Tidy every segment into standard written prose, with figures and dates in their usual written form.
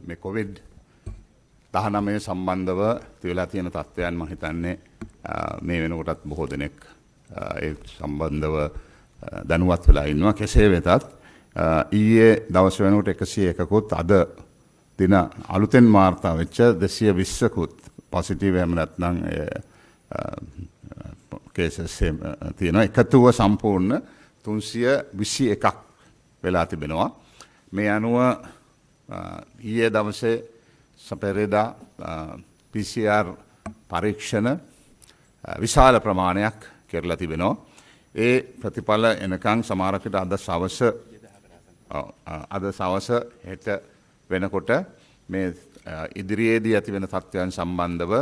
මේ කොවිඩ් 19 සම්බන්ධව තියලා තියෙන තත්ත්වයන් මම හිතන්නේ මේ වෙනකොටත් බොහෝ දෙනෙක් ඒ සම්බන්ධව දැනුවත් වෙලා ඉන්නවා. කෙසේ වෙතත් ඊයේ දවස් වෙනකොට 101කුත් අද දින අලුතෙන් වාර්තා වෙච්ච 220කුත් පොසිටිව් එහෙම නැත්නම් කේසස් තියෙනවා. එකතුව සම්පූර්ණ 321ක් වෙලා තිබෙනවා. මේ අනුව ඊයේ දවසේ සපෙරේදා PCR පරීක්ෂණ විශාල ප්‍රමාණයක් කරලා තිබෙනවා. ඒ ප්‍රතිඵල එනකන් සමහරකට අද සවස හෙට වෙනකොට මේ ඉදිරියේදී ඇති වෙන තත්ත්වයන් සම්බන්ධව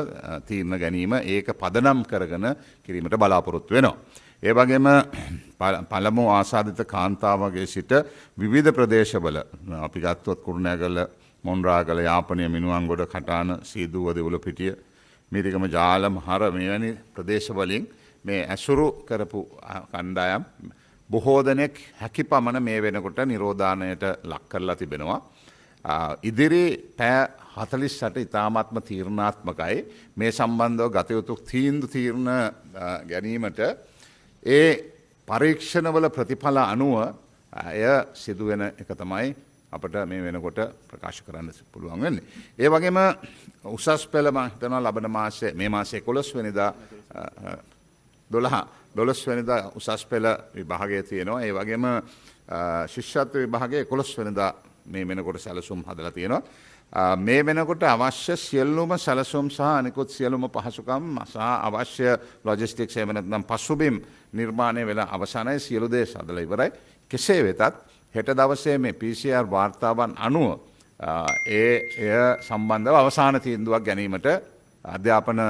තීරණ ගැනීම ඒක පදනම් කරගෙන කිරීමට බලාපොරොත්තු වෙනවා. ඒ වගේම පළමු ආසාදිත කාන්තාවගේ සිට විවිධ ප්‍රදේශවල අපි ගත්තොත් කුරුණෑගල, මොණරාගල, යාපනය, මිනුවන්ගොඩ, කටාන, සීදුව, දෙවුලපිටිය, මීරිගම, ජාලම, හර මෙවැනි ප්‍රදේශවලින් මේ ඇසුරු කරපු කණ්ඩායම් බොහෝ දෙනෙක් හැකි පමණ මේ වෙනකොට නිරෝධානයට ලක් කරලා තිබෙනවා. ඉදිරි පැය 48 ඉතාමත්ම තීරණාත්මකයි. මේ සම්බන්ධව ගත යුතු තීරණ ගැනීමට ඒ පරීක්ෂණවල ප්‍රතිඵල අනුව එය සිදුවෙන එක තමයි අපට මේ වෙනකොට ප්‍රකාශ කරන්න පුළුවන් වෙන්නේ. ඒ වගේම උසස් පෙළ මම හිතනවා ලබන මාසයේ මේ මාසයේ 11 වෙනිදා 12 වෙනිදා උසස් පෙළ විභාගය තියෙනවා. ඒ වගේම ශිෂ්‍යත්ව විභාගයේ 11 වෙනිදා මේ වෙනකොට සැලසුම් හදලා තියෙනවා. මේ වෙනකොට අවශ්‍ය සියලුම සැලසුම් සහ අනිකුත් සියලුම පහසුකම් සහ අවශ්‍ය ලොජිස්ටික්ස් එහෙම නැත්නම් පසුබිම් නිර්මාණය වෙලා අවසానයි. සියලු දේ හදලා ඉවරයි. කෙසේ වෙතත් හෙට දවසේ මේ PCR වාර්තාවන් අනුව එය සම්බන්ධව අවසාන තීන්දුවක් ගැනීමට අධ්‍යාපන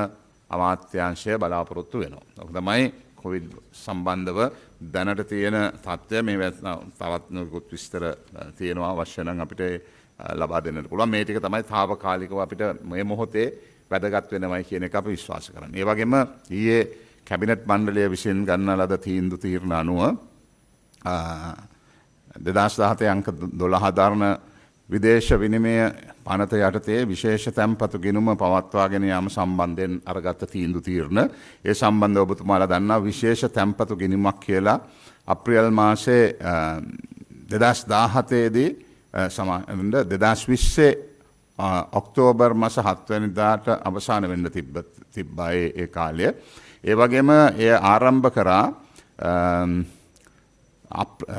අමාත්‍යාංශය බලාපොරොත්තු වෙනවා. ඔක තමයි කොවිඩ් සම්බන්ධව දැනට තියෙන තත්ත්වය. මේ තවත් නොයෙකුත් විස්තර තියෙනවා අවශ්‍ය නම් අපිට ලබා දෙන්නට පුළුවන්. මේ ටික තමයි తాවකාලිකව අපිට මේ මොහොතේ වැදගත් වෙනවයි කියන එක අපි විශ්වාස කරන්නේ. ඒ වගේම ඊයේ කැබිනට් මණ්ඩලය විසින් ගන්න ලද තීරණ අනුව 2017 අංක 12 දරන විදේශ විනිමය පනත යටතේ විශේෂ තැන්පතු ගිණුම පවත්වාගෙන යාම සම්බන්ධයෙන් අරගත්ත තීරණ ඒ සම්බන්ධව ඔබතුමාලා දන්නා විශේෂ තැන්පතු ගිණුමක් කියලා අප්‍රේල් මාසේ 2017 දී 2020 ඔක්තෝබර් මාස 7 වෙනිදාට අවසන් වෙන්න තිබ්බා ඒ කාලය. ඒ වගේම එය ආරම්භ කරා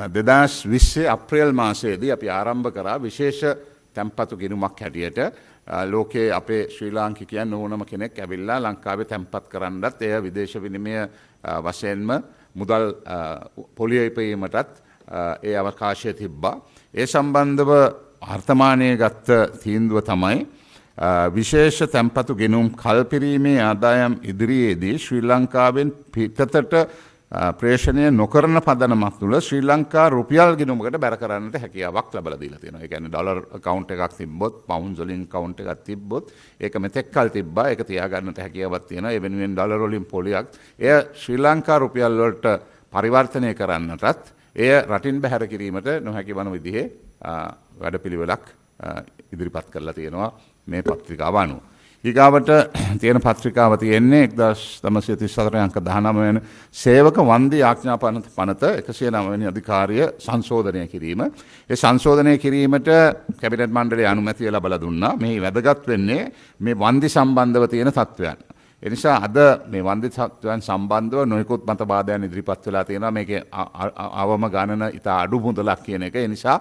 2020 අප්‍රේල් මාසයේදී අපි ආරම්භ කරා විශේෂ තැන්පතු ගිණුමක් හැටියට. ලෝකයේ අපේ ශ්‍රී ලාංකිකයන් ඕනම කෙනෙක් ඇවිල්ලා ලංකාවේ තැන්පත් කරන්නත් එය විදේශ විනිමය වශයෙන්ම මුදල් පොලිය ඉපීමටත් ඒ අවකාශය තිබ්බා. ඒ සම්බන්ධව වර්තමානයේ ගත්ත තීන්දුව තමයි විශේෂ තැන්පතු ගිණුම් කල්පිරීමේ ආදායම් ඉදිරියේදී ශ්‍රී ලංකාවෙන් පිටතට ප්‍රේෂණය නොකරන පදනමක් තුළ ශ්‍රී ලංකා රුපියල් ගිණුමකට බැර කරන්නට හැකියාවක් ලැබලා දීලා තියෙනවා. ඒ කියන්නේ ඩොලර් account එකක් තිබ්බොත්, පවුන්ඩ් වලින් account එකක් තිබ්බොත්, ඒක මෙතෙක් කල් තිබ්බා. ඒක තියාගන්නට හැකියාවක් තියෙනවා. ඒ වෙනුවෙන් ඩොලර් වලින් පොලියක් එය ශ්‍රී ලංකා රුපියල් වලට පරිවර්තනය කරන්නටත් එය රටින් බැහැර කිරීමට නොහැකි වන විදිහේ වැඩපිළිවෙලක් ඉදිරිපත් කරලා තියෙනවා මේ පත්‍රිකාව අනුව. ඊගාවට තියෙන පත්‍රිකාව තියෙන්නේ 1934 අංක 19 වෙනි සේවක වන්දි ආඥා පනත 109 වෙනි අධිකාරිය සංශෝධනය කිරීම. ඒ සංශෝධනය කිරීමට කැබිනට් මණ්ඩලය අනුමැතිය ලබා දුන්නා. මේ වැදගත් වෙන්නේ මේ වන්දි සම්බන්ධව තියෙන තත්ත්වයන්. ඒ නිසා අද මේ වන්දි තත්ත්වයන් සම්බන්ධව නොයෙකුත් මතවාදයන් ඉදිරිපත් වෙලා තියෙනවා. මේකේ අවම ගණන ඉතා අඩු මුදලක් කියන එක. ඒ නිසා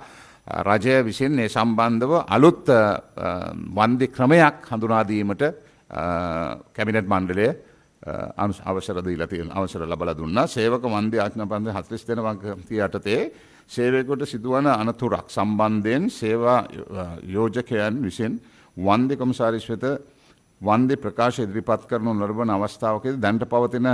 රජය විසින් මේ සම්බන්ධව අලුත් වන්දි ක්‍රමයක් හඳුනා දීමට කැබිනට් මණ්ඩලය අවසර දීලා තියෙනවා. අවසර ලබා දුන්නා. සේවක වන්දි ආඥා පනත 42 යටතේ සේවකයෙකුට සිදුවන අනතුරක් සම්බන්ධයෙන් සේවා යෝජකයන් විසින් වන්දි කොමසාරිස් වෙත වන්දි ප්‍රකාශ ඉදිරිපත් කරනු ලබන අවස්ථාවකදී දැනට පවතින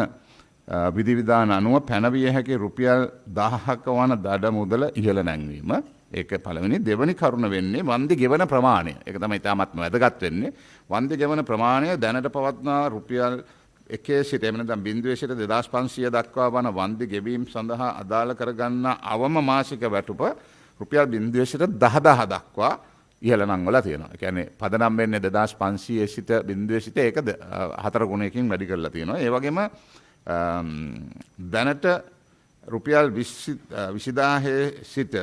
විධිවිධාන අනුව පැනවිය හැකි රුපියල් 1000ක වන දඩ මුදල ඉහළ නැංවීම. ඒක පළවෙනි. දෙවැනි කරුණ වෙන්නේ වන්දි ගෙවන ප්‍රමාණය. ඒක තමයි ඉතාමත්ම වැදගත් වෙන්නේ. වන්දි ගෙවන ප්‍රමාණය දැනට පවත්නා රුපියල් 1 සිට එමෙ නැත්නම් 0 සිට 2500 දක්වා වන වන්දි ගෙවීම සඳහා අදාළ කරගන්නා අවම මාසික වැටුප රුපියල් 0 සිට 10000 දක්වා ඉහළ නංවලා තියෙනවා. ඒ කියන්නේ පදනම් වෙන්නේ 2500 සිට බිඳුවේ සිට ඒක 4 ගුණයකින් වැඩි කරලා තියෙනවා. ඒ වගේම දැනට රුපියල් 20000 සිට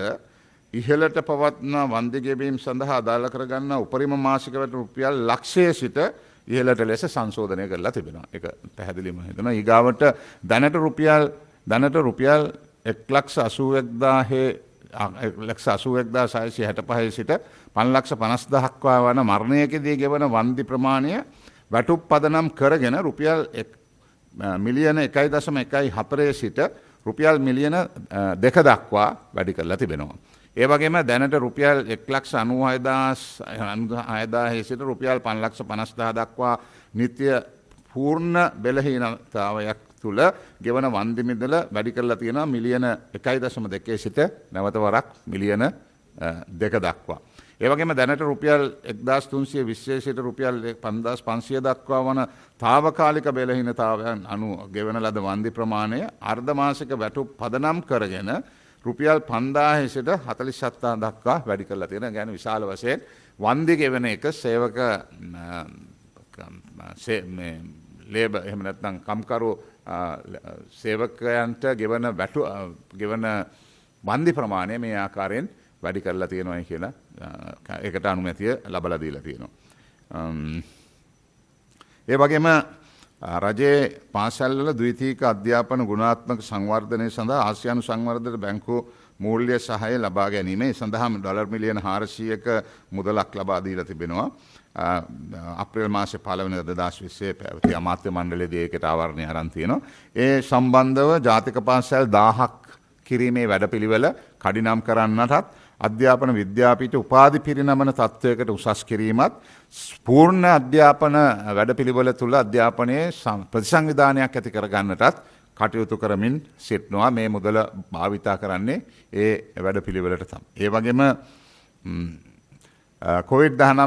ඉහළට පවත්න වන්දි ගෙවීම් සඳහා අදාළ කරගන්න උපරිම මාසික වැටුප රුපියල් ලක්ෂය සිට ඉහළට ලෙස සංශෝධනය කරලා තිබෙනවා. ඒක පැහැදිලිවම හිතනවා. ඊගාවට දැනට රුපියල් 1,81,665 සිට 5,50,000ක් වන මරණයකදී ගෙවන වන්දි ප්‍රමාණය වැටුප් පදනම් කරගෙන රුපියල් මිලියන 1.14 සිට රුපියල් මිලියන 2 දක්වා වැඩි කරලා තිබෙනවා. ඒ වගේම දැනට රුපියල් 1,96,000 සිට රුපියල් 5,50,000 දක්වා නිත්‍ය පූර්ණ බෙලහීනතාවයක් තුළ ගෙවන වන්දි මිදල වැඩි කරලා තියෙනවා මිලියන 1.2 සිට නැවත වරක් මිලියන 2 දක්වා. ඒ වගේම දැනට රුපියල් 1,320 සිට රුපියල් 5,500 දක්වා වන తాවකාලික බෙලහීනතාවයන් අනුව ගෙවන ලද වන්දි ප්‍රමාණය අර්ධමාසික වැටුප් පදනම් කරගෙන රුපියල් 5,000 සිට 47,000 දක්වා වැඩි කරලා තියෙනවා. يعني විශාල වශයෙන් වන්දි ගෙවන එක සේවක ලේබර් එහෙම නැත්නම් කම්කරු සේවකයන්ට ගෙවන වන්දි ප්‍රමාණය මේ ආකාරයෙන් වැඩි කරලා තියෙනවා කියලා ඒකට අනුමැතිය ලබලා දීලා තියෙනවා. ඒ වගේම රජයේ පාසල්වල ද්විතීක අධ්‍යාපන ගුණාත්මක සංවර්ධනය සඳහා ආසියානු සංවර්ධන බැංකුව මූල්‍ය සහාය ලබා ගැනීම සඳහා ඩොලර් මිලියන 400ක මුදලක් ලබා දීලා තිබෙනවා. අප්‍රේල් මාසේ 1 වෙනිදා 2020 පැවති අමාත්‍ය මණ්ඩලයේදී ඒකට ආවරණය අරන් තියෙනවා. ඒ සම්බන්ධව ජාතික පාසල් 1000ක් කිරීමේ වැඩපිළිවෙල කඩිනම් කරන්නටත් අධ්‍යාපන විද්‍යාපීඨ උපාධි පිරිනමන තත්ත්වයකට උසස් කිරීමත් පූර්ණ අධ්‍යාපන වැඩපිළිවෙල තුළ අධ්‍යාපනයේ ප්‍රතිසංවිධානයක් ඇති කර ගන්නටත් කටයුතු කරමින් සිටිනවා. මේ මුදල භාවිතා කරන්නේ ඒ වැඩපිළිවෙලට තමයි. ඒ වගේම COVID-19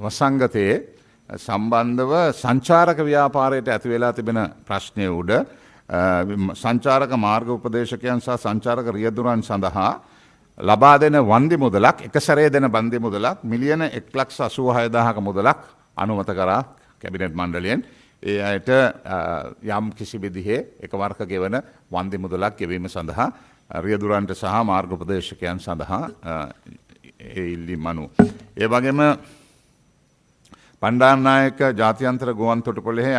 වසංගතයේ සම්බන්ධව සංචාරක ව්‍යාපාරයට ඇති වෙලා තිබෙන ප්‍රශ්නය උඩ සංචාරක මාර්ග උපදේශකයන් සහ සංචාරක රියදුරන් සඳහා ලබා දෙන වන්දි මුදලක් එක සැරේ දෙන වන්දි මුදලක් මිලියන 1,86,000ක මුදලක් අනුමත කරා කැබිනට් මණ්ඩලයෙන්. ඒ අයට යම් කිසි විදිහේ එකවරක ගෙවන වන්දි මුදලක් ගෙවීම සඳහා රියදුරන්ට සහ මාර්ග උපදේශකයන් සඳහා ඒ ඉල්ලීම අනුව. ඒ වගේම බණ්ඩාරනායක ජාත්‍යන්තර ගුවන් තොටුපළෙහි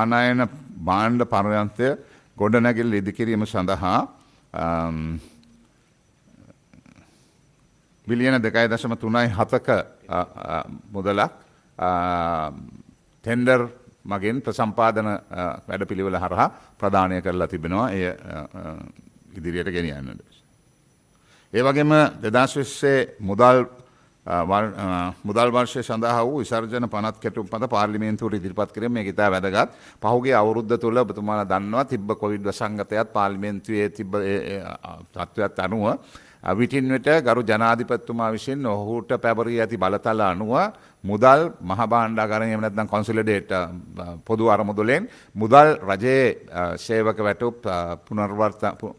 ආනයන භාණ්ඩ පර්යන්තය ගොඩනැගිලි ඉදිකිරීම සඳහා බිලියන 2.37ක මුදලක් ටෙන්ඩර් මගින් ප්‍රසම්පාදන වැඩපිළිවෙල හරහා ප්‍රදානය කරලා තිබෙනවා. එය ඉදිරියට ගෙනියන්නට. ඒ වගේම 2020 මුදල් වර්ෂය සඳහා වූ විසර්ජන පනත් කෙටුම්පත පාර්ලිමේන්තුවට ඉදිරිපත් කිරීම මේක ඉතා වැදගත්. පහුගිය අවුරුද්ද තුළ ඔබතුමාලා දන්නවා තිබ්බ කොවිඩ් වසංගතයත් පාර්ලිමේන්තුවේ තිබ්බ තත්ත්වයට අනුව විටින් විට ගරු ජනාධිපතිතුමා විසින් ඔහුට පැවරී ඇති බලතල අනුව මුදල් මහ භාණ්ඩාගාරයෙන් එහෙම නැත්නම් කොන්සොලිඩේට් පොදු අරමුදලෙන් මුදල් රජයේ සේවක වැටුප්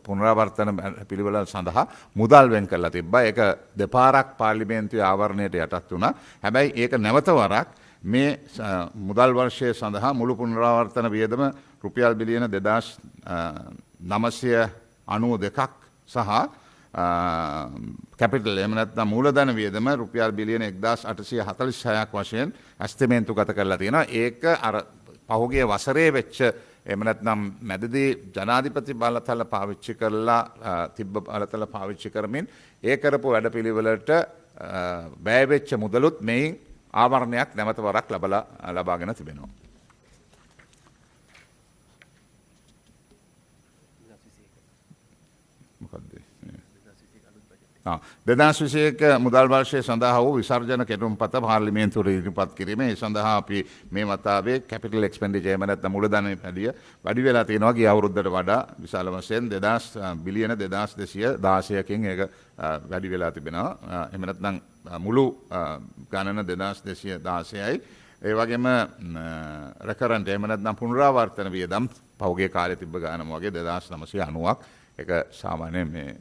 පුනරාවර්තන පිළිවෙල සඳහා මුදල් වෙන් කරලා තිබ්බා. ඒක දෙපාරක් පාර්ලිමේන්තුවේ ආවරණයට යටත් වුණා. හැබැයි ඒක නැවත වරක් මේ මුදල් වර්ෂය සඳහා මුළු පුනරාවර්තන වියදම රුපියල් බිලියන 2,992ක් සහ කැපිටල් එහෙම නැත්නම් මූලධන වියදම රුපියල් බිලියන 1,846ක් වශයෙන් ඇස්තිමේන්තුගත කරලා තියෙනවා. ඒක අර පහුගිය වසරේ වෙච්ච එහෙම නැත්නම් මැදදී ජනාධිපති බලතල පාවිච්චි කරලා තිබ්බ බලතල පාවිච්චි කරමින් ඒ කරපු වැඩපිළිවෙලට වැය වෙච්ච මුදලුත් මෙයින් ආවරණයක් නැවත වරක් ලබාගෙන තිබෙනවා. මොකද්ද? 2021 මුදල් වර්ෂය සඳහා වූ විසර්ජන කෙටුම්පත පාර්ලිමේන්තුවට ඉදිරිපත් කිරීම. ඒ සඳහා අපි මේ වතාවේ කැපිටල් එක්ස්පෙන්ඩිචර් එහෙම නැත්නම් මූලධන වැඩි වෙලා තියෙනවා. ගිය අවුරුද්දට වඩා විශාල වශයෙන් බිලියන 2,216කින් ඒක වැඩි වෙලා තිබෙනවා. එහෙම නැත්නම් මුළු ගණන 2,216යි. ඒ වගේම රෙකරන්ට් එහෙම නැත්නම් පුනරාවර්තන වියදම් පහුගිය කාලේ තිබ්බ ගානම වගේ 2,990ක්. ඒක සාමාන්‍යයෙන් මේ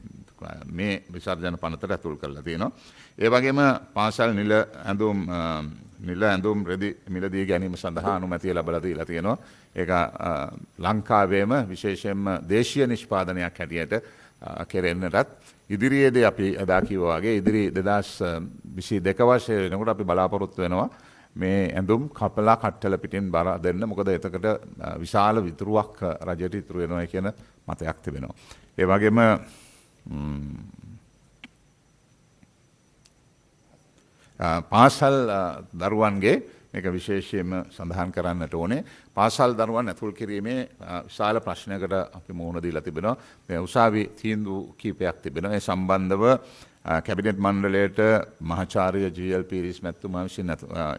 මේ විසර්ජන පනතට ඇතුල් කරලා තියෙනවා. ඒ වගේම පාසල් නිල ඇඳුම් රෙදි මිලදී ගැනීම සඳහා අනුමැතිය ලැබලා දීලා තියෙනවා. ඒක ලංකාවේම විශේෂයෙන්ම දේශීය නිෂ්පාදනයක් හැටියට කෙරෙන්නටත් ඉදිරියේදී අපි එදා කිව්වා වගේ ඉදිරි 2022 වර්ෂයේ වෙනකොට අපි බලාපොරොත්තු වෙනවා මේ ඇඳුම් කපලා කට්ටල පිටින් බර දෙන්න. මොකද එතකොට විශාල විතුරුවක් රජයට ඉතුරු වෙනවා කියන මතයක් තිබෙනවා. ඒ වගේම පාසල් දරුවන්ගේ මේක විශේෂයෙන්ම සඳහන් කරන්නට ඕනේ. පාසල් දරුවන් ඇතුල් කිරීමේ විශාල ප්‍රශ්නයකට අපි මුහුණ දීලා තිබෙනවා. මේ උසාවි තීන්දුව කීපයක් තිබෙනවා. ඒ සම්බන්ධව කැබිනට් මණ්ඩලයට මහාචාර්ය ජී.එල්. පීරිස් මැතිතුමා විසින්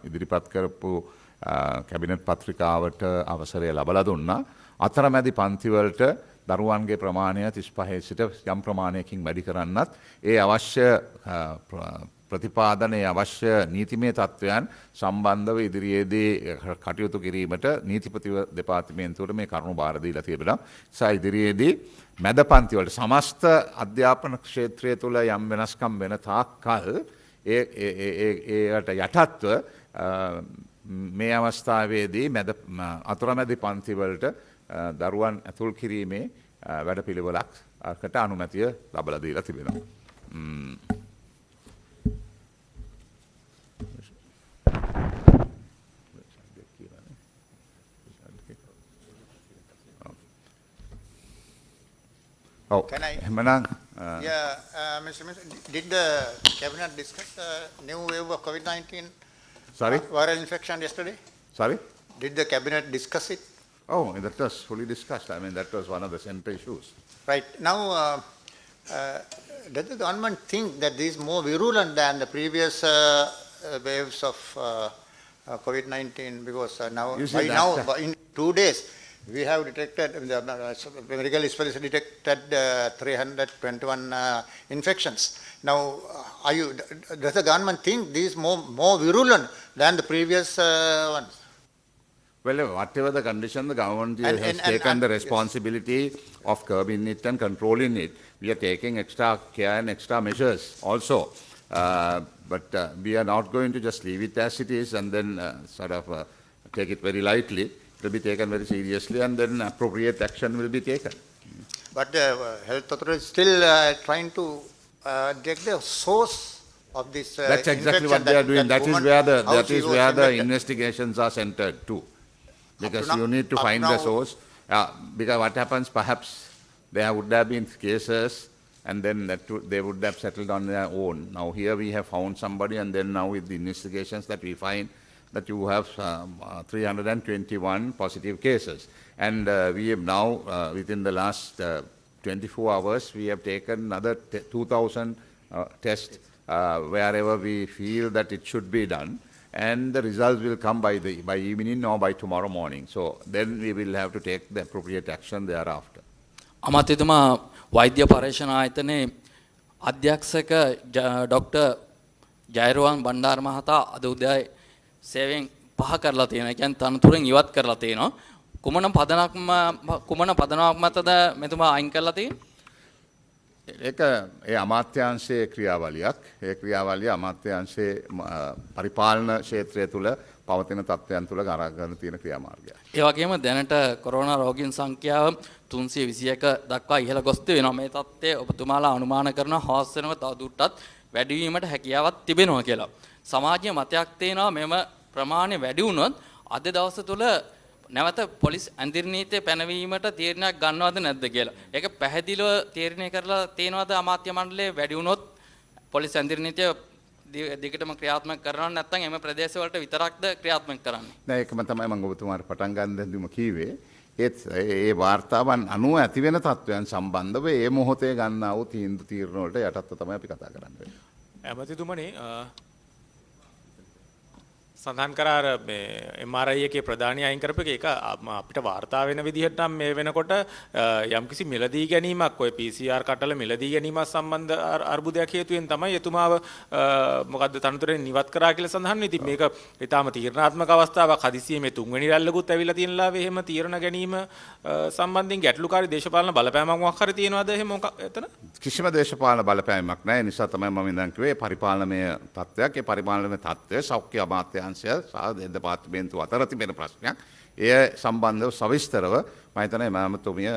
ඉදිරිපත් කරපු කැබිනට් පත්‍රිකාවට අවසරය ලබා දුන්නා. අතරමැදි පන්තිවලට දරුවන්ගේ ප්‍රමාණය 35 සිට යම් ප්‍රමාණයකින් වැඩි කරන්නත් ඒ අවශ්‍ය ප්‍රතිපාදනයේ අවශ්‍ය නීතිමය තත්ත්වයන් සම්බන්ධව ඉදිරියේදී කටයුතු කිරීමට නීතිපති දෙපාර්තමේන්තුවට මේ කරුණු බාර දීලා තිබෙනවා. ඒ ඉදිරියේදී මැද පන්ති වලට සමස්ත අධ්‍යාපන ක්ෂේත්‍රය තුළ යම් වෙනස්කම් වෙන තාක්කල් ඒකට යටත්ව මේ අවස්ථාවේදී අතුරුමැදි පන්ති වලට දරුවන් ඇතුල් කිරීමේ වැඩපිළිවෙලකට අනුමැතිය ලබා දීලා තිබෙනවා. Oh, can I? Mr. Minister, did the cabinet discuss new wave of COVID-19 Sorry? viral infection yesterday? Sorry? Did the cabinet discuss it? Oh, that was fully discussed. I mean, that was one of the central issues. Right. Now, does the government think that this is more virulent than the previous waves of COVID-19 because in 2 days, we have detected, the medical specialists detected 321 infections. Now, does the government think this is more virulent than the previous ones? Well, whatever the condition, the government has taken the responsibility of curbing it and controlling it. We are taking extra care and extra measures also. But we are not going to just leave it as it is and then sort of take it very lightly. It will be taken very seriously and then appropriate action will be taken. But the health authorities still trying to get the source of this That's exactly what they are doing. That is where the investigations are centered too. Because you need to find the source. Because what happens, perhaps there would have been cases and then they would have settled on their own. Now here we have found somebody and then now with the investigations that we find that you have 321 positive cases. And we have now, within the last 24 hours, we have taken another 2,000 tests wherever we feel that it should be done. And the results will come by evening or by tomorrow morning. So then we will have to take the appropriate action thereafter. අමාත්‍යතුමා වෛද්‍ය පරීක්ෂණ ආයතනයේ අධ්‍යක්ෂක doctor ජයරුවන් Bandara මහතා අද උදේ සේවයෙන් පහ කරලා තියෙනවා. ඒ කියන්නේ තනතුරෙන් ඉවත් කරලා තියෙනවා. කුමන පදනමක් මතද මෙතුමා අයින් කරලා තියෙන්නේ? ඒක ඒ අමාත්‍යාංශයේ ක්‍රියාවලියක්. ඒ ක්‍රියාවලිය අමාත්‍යාංශයේ පරිපාලන ක්ෂේත්‍රය තුළ පවතින තත්ත්වයන් තුළ ගණන් තියෙන ක්‍රියාමාර්ගයක්. ඒ වගේම දැනට කොරෝනා රෝගීන් සංඛ්‍යාව 321 දක්වා ඉහළ ගොස් තිබෙනවා. මේ තත්ත්වය ඔබතුමාලා අනුමාන කරන හවස් වෙනව තවදුරටත් වැඩි වීමට හැකියාවක් තිබෙනවා කියලා. සමාජීය මතයක් තියෙනවා මෙම ප්‍රමාණය වැඩි වුණොත් අද දවස තුළ නැවත පොලිස් ඇඳිරි නීතිය පැනවීමට තීරණයක් ගන්නවද නැද්ද කියලා. ඒක පැහැදිලිව තීරණය කරලා තියෙනවද අමාත්‍ය මණ්ඩලයේ වැඩි වුණොත් පොලිස් ඇඳිරි නීතිය දිගටම ක්‍රියාත්මක කරනවා නැත්නම් එම ප්‍රදේශ වලට විතරක්ද ක්‍රියාත්මක කරන්නේ? නෑ ඒකම තමයි මම ඔබතුමාට පටන් ගන්නදීම කීවේ. ඒ වාර්තාවන් අනුව ඇති වෙන තත්ත්වයන් සම්බන්ධව ඒ මොහොතේ ගන්නා වූ තීරණ වලට යටත්ව තමයි අපි කතා කරන්නේ. ඇමතිතුමනි සඳහන් කරා අර මේ MRI එකේ ප්‍රධානී අයින් කරපු එක අපිට වාර්තා වෙන විදිහට නම් මේ වෙනකොට යම්කිසි මිලදී ගැනීමක් ඔය PCR කටල මිලදී ගැනීමක් සම්බන්ධ අර්බුදයක් හේතුවෙන් තමයි එතුමාව මොකද්ද තනතුරෙන් නිවත් කරා කියලා සඳහන් වෙනවා. ඉතින් මේක ඊටාම තීරණාත්මක අවස්ථාවක්. හදිසියේ මේ තුන්වෙනි රැල්ලකුත් ඇවිල්ලා තියෙන ලාවේ එහෙම තීරණ ගැනීම සම්බන්ධයෙන් ගැටලුකාරී දේශපාලන බලපෑමක් මොකක් හරි තියෙනවද එහෙම මොකක් එතන? කිසිම දේශපාලන බලපෑමක් නැහැ. ඒ නිසා තමයි මම ඉඳන් කිව්වේ පරිපාලනමය තත්ත්වයක්. ඒ පරිපාලනමය තත්ත්වය සෞඛ්‍ය අමාත්‍යාංශය සහ දෙපාර්තමේන්තුව අතර තිබෙන ප්‍රශ්නයක්. එය සම්බන්ධව සවිස්තරව මම හිතන්නේ මෑමතුමිය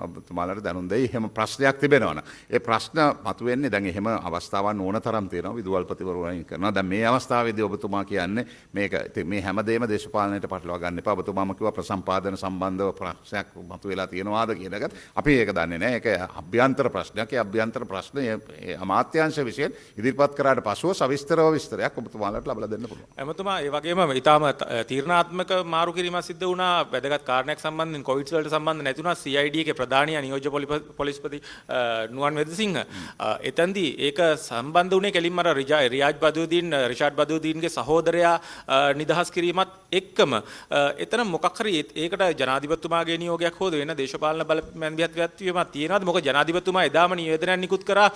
ඔබතුමාලට දැනුම් දෙයි. එහෙම ප්‍රශ්නයක් තිබෙනවනේ. ඒ ප්‍රශ්න මතුවෙන්නේ දැන් එහෙම අවස්ථාවන් ඕන තරම් තියෙනවා. විදුහල්පතිවරු වයින් කරනවා. දැන් මේ අවස්ථාවේදී ඔබතුමා කියන්නේ මේක ඉතින් මේ හැමදේම දේශපාලනයට පටලවා ගන්න එපා. ඔබතුමාම කිව්වා ප්‍රසම්පාදන සම්බන්ධව ප්‍රශ්නයක් මතුවලා තියෙනවාද කියන එකත් අපි ඒක දන්නේ නැහැ. ඒක අභ්‍යන්තර ප්‍රශ්නයක්. ඒ අභ්‍යන්තර ප්‍රශ්න ඒ අමාත්‍යාංශ විසින් ඉදිරිපත් කරාට පසුව සවිස්තරව විස්තරයක් ඔබතුමාලට ලබා දෙන්න පුළුවන්. එමතුමා ඒ වගේම ඊටාම තීරණාත්මක මාරු කිරීමක් සිද්ධ වුණා. වැදගත් කාරණයක් සම්බන්ධයෙන් කොවිඩ් වලට සම්බන්ධ නැති වුණා. CID එකේ ප්‍රධානී නියෝජ්‍ය පොලිස්පති නුවන් වෙදසිංහ. එතෙන්දී ඒක සම්බන්ධ වුණේ කෙලින්ම අර රිෂාඩ් බදුදීන්ගේ සහෝදරයා නිදහස් කිරීමත් එක්කම එතන මොකක් හරි ඒකට ජනාධිපතිතුමාගේ නියෝගයක් හොද වෙන දේශපාලන බල මැදිහත් වීමක් තියෙනවද? මොකද ජනාධිපතිතුමා එදාම නිවේදනයක් නිකුත් කරා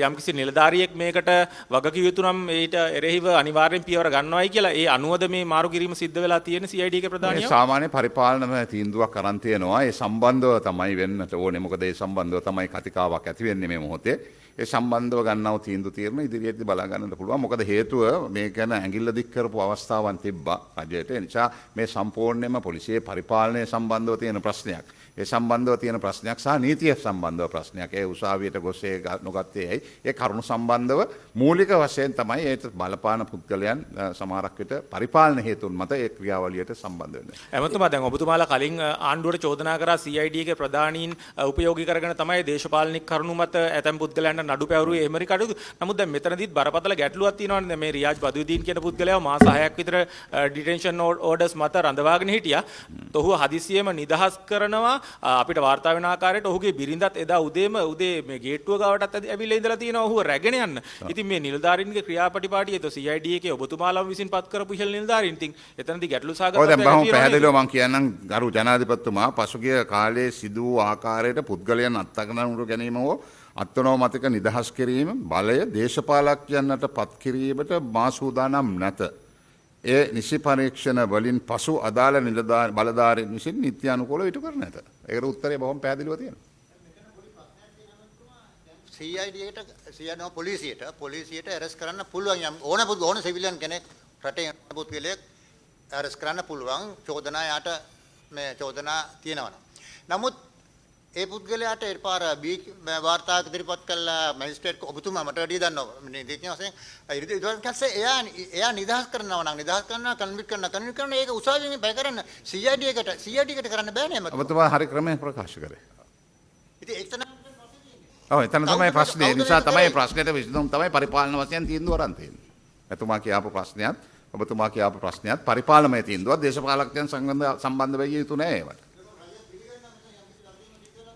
යම්කිසි නිලධාරියෙක් මේකට වගකිව යුතු නම් ඊට එරෙහිව අනිවාර්යෙන් පියවර ගන්නවායි කියලා. ඒ අනුවද මේ මාරු කිරීම සිද්ධ වෙලා තියෙන CID එකේ ප්‍රධානියා? සාමාන්‍ය පරිපාලනමය තීන්දුවක් අරන් තියෙනවා. ඒ සම්බන්ධව තමයි වෙන්නට ඕනේ. මොකද ඒ සම්බන්ධව තමයි කතිකාවක් ඇති වෙන්නේ මේ මොහොතේ. ඒ සම්බන්ධව ගන්නව තීන්දුව తీරන ඉදිරියේදී බලා ගන්නට පුළුවන්. මොකද හේතුව මේ ගැන ඇඟිල්ල දික් කරපු අවස්ථාවන් තිබ්බා රජයට. ඒ නිසා මේ සම්පූර්ණයෙන්ම පොලිසියේ පරිපාලනය සම්බන්ධව තියෙන ප්‍රශ්නයක්. ඒ සම්බන්ධව තියෙන ප්‍රශ්නයක් සහ නීතිය සම්බන්ධව ප්‍රශ්නයක්. ඒ උසාවියට ගොස් ඒ නොගත්තේ ඇයි? ඒ කරුණු සම්බන්ධව මූලික වශයෙන් තමයි ඒ බලපාන පුද්ගලයන් සමහරක් විට පරිපාලන හේතුන් මත ඒ ක්‍රියාවලියට සම්බන්ධ වෙන්නේ. එමතුමා දැන් ඔබතුමාලා කලින් ආණ්ඩුවට චෝදනා කරා CID එකේ ප්‍රධානීන් උපයෝගී කරගෙන තමයි දේශපාලනික කරුණු මත ඇතැම් පුද්ගලයන්ට නඩු පැවරුවේ එමරි කටයුතු. නමුත් දැන් මෙතනදිත් බරපතල ගැටලුවක් තියෙනවානේ. මේ රියාජ් බදුදීන් කියන පුද්ගලයා මාස 6ක් විතර ඩිටෙන්ෂන් ඕඩර්ස් මත රඳවාගෙන හිටියා. ඔහුව හදිසියෙම නිදහස් කරනවා. අපිට වාර්තා වෙන ආකාරයට ඔහුගේ බිරිඳත් එදා උදේ මේ ගේට්ටුව ගාවටත් ඇවිල්ලා ඉඳලා තියෙනවා ඔහුව රැගෙන යන්න. ඉතින් මේ නිලධාරීන්ගේ ක්‍රියාපටිපාටිය ඒතෝ CID එකේ ඔබතුමාලම විසින් පත් කරපු ඉහළ නිලධාරීන්. ඉතින් එතනදී ගැටලු සාගතයක් තියෙනවා. ඔය දැන් බහුම පැහැදිලිව මම කියන්නම් ගරු ජනාධිපතිතුමා පසුගිය කාලයේ සිදු වූ ආකාරයට පුද්ගලයන් අත්අඩංගුවට ගැනීම හෝ අත්නෝමතික නිදහස් කිරීම බලය දේශපාලකයන්ට පත් කිරීමට මා සූදානම් නැත. ඒ නිසි පරීක්ෂණ වලින් පසු අදාළ බලධාරීන් විසින් නිත්‍යානුකූලව ඉටු කර නැත. ඒකට උත්තරය බොහොම පැහැදිලිව තියෙනවා. CID පොලිසියට ඇරෙස්ට් කරන්න පුළුවන් ඕන සිවිලියන් කෙනෙක් රටේ පුද්ගලයෙක් ඇරෙස්ට් කරන්න පුළුවන් චෝදනා යාට මේ චෝදනා තියෙනවා. නමුත් ඒ පුද්ගලයාට එපාර වාර්තාවක් ඉදිරිපත් කළා මැජිස්ට්‍රේට් ඔබතුමා මට වැඩි දන්නවා නීතිඥ වශයෙන් ඊට පස්සේ එයා නිදහස් කරනවා නම් නිදහස් කරනවා කන්වික්ට් කරනවා ඒක උසාවියෙන් බය කරන්න CID එකට කරන්න බෑනේ මම ඔබතුමා හරි ක්‍රමයෙන් ප්‍රකාශ කරේ. ඉතින් එතන තමයි ප්‍රශ්නේ. ඒ නිසා තමයි ප්‍රශ්නෙට විසඳුම් තමයි පරිපාලන වශයෙන් තීන්දුව අරන් තියෙන්නේ. එතුමා කියපු ප්‍රශ්නයත් ඔබතුමා කියපු ප්‍රශ්නයත් පරිපාලනමය තීන්දුවක් දේශපාලකයන් සම්බන්ධ වෙයි යුතු නෑ ඒවට.